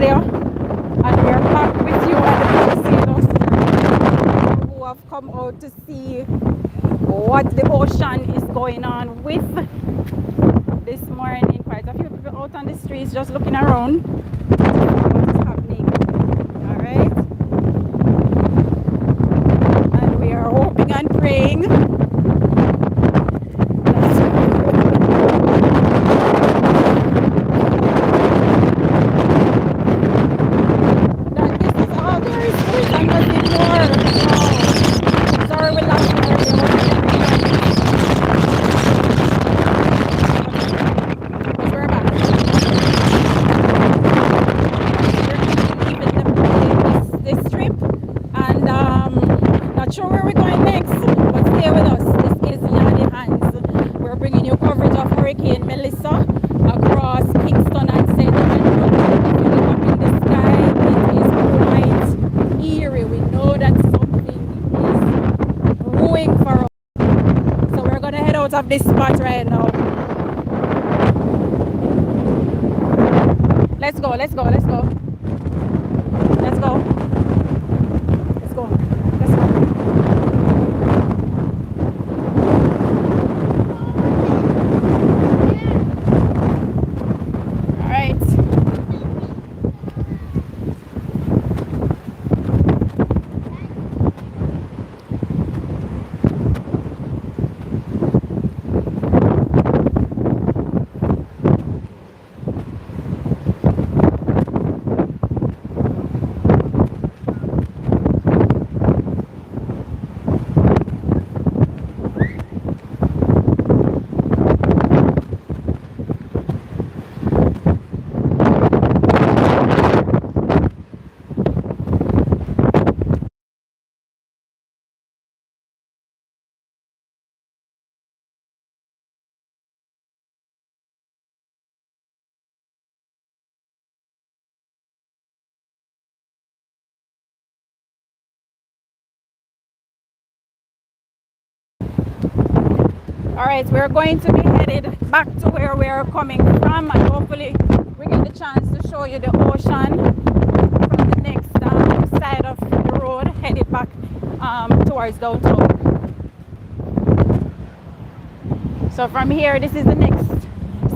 Australia, and we are back with you at the casinos who have come out to see what the ocean is going on with. This morning, quite a few people out on the streets just looking around what is happening. Alright? And we are hoping and praying across Kingston and St. Looking up in the sky, it is quite eerie. We know that something is brewing for us. So we're gonna head out of this spot right now. Let's go, let's go, let's go. Let's go. Let's go. Let's go. Alright, we're going to be headed back to where we're coming from, and hopefully we get the chance to show you the ocean from the next side of the road, headed back towards downtown. So from here, this is the next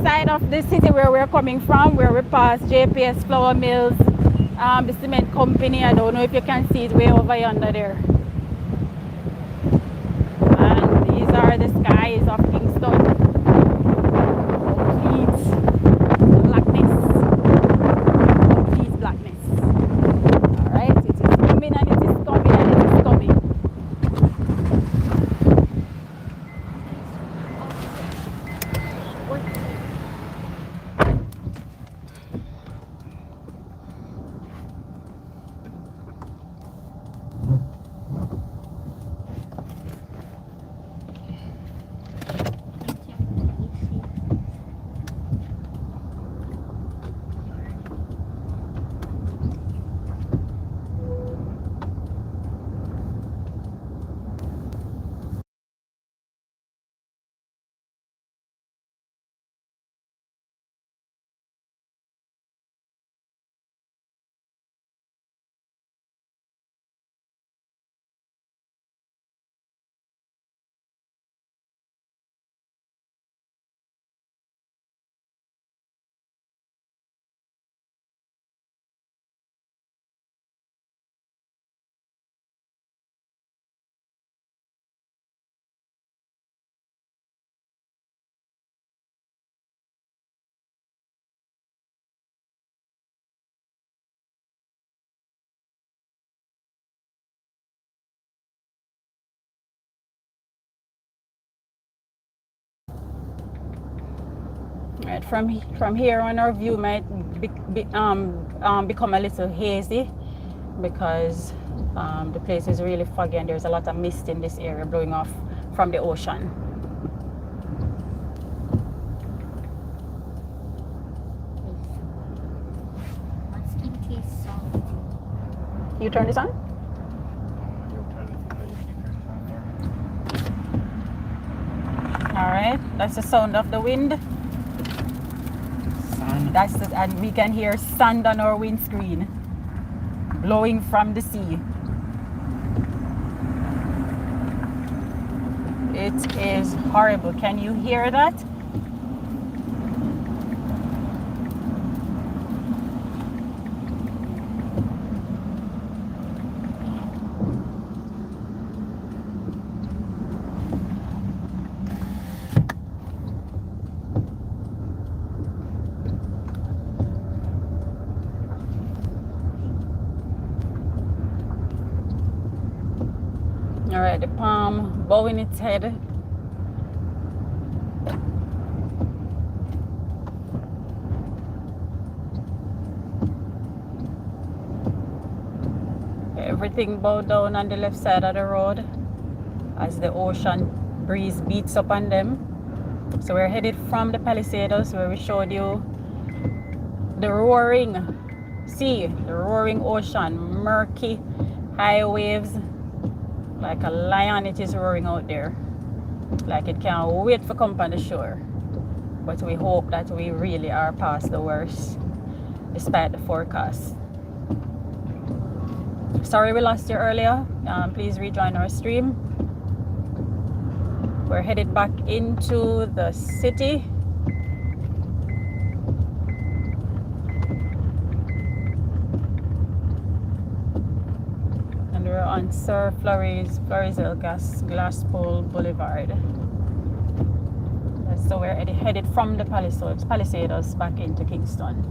side of the city where we're coming from, where we pass JPS Flour Mills, the cement company. I don't know if you can see it way over yonder there. These are the skies of Kingston. Complete blackness. Complete blackness. Alright, it is coming and it is coming and it is coming. Right, from here on, our view might become a little hazy because the place is really foggy and there's a lot of mist in this area blowing off from the ocean. You turn this on? All right, that's the sound of the wind. Sun. That's it, and we can hear sand on our windscreen blowing from the sea. It is horrible. Can you hear that? All right, the palm bowing its head. Everything bowed down on the left side of the road as the ocean breeze beats up on them. So we're headed from the Palisados, where we showed you the roaring sea, the roaring ocean, murky, high waves. Like a lion, it is roaring out there. Like it can't wait for come on the shore. But we hope that we really are past the worst, despite the forecast. Sorry we lost you earlier. Please rejoin our stream. We're headed back into the city. And we're on Sir Florizel Glasspool Boulevard. So we're headed from the Palisados back into Kingston.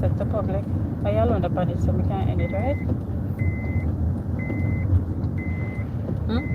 Set the public. I alone the panic so we can't end it, right? Hmm?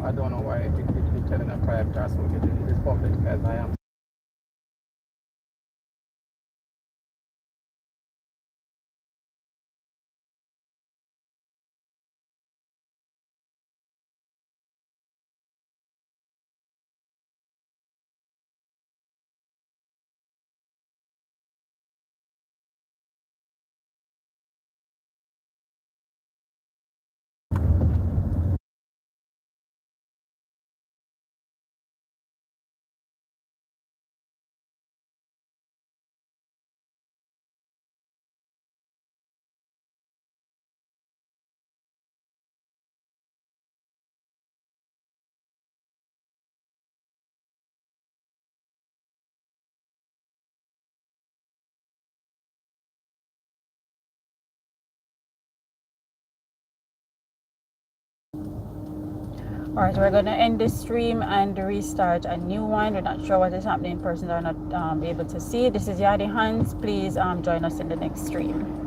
I don't know why it's telling a private car, so it is public as I am. All right, we're going to end this stream and restart a new one. We're not sure what is happening. Persons are not able to see. This is Yaadie Hands. Please join us in the next stream.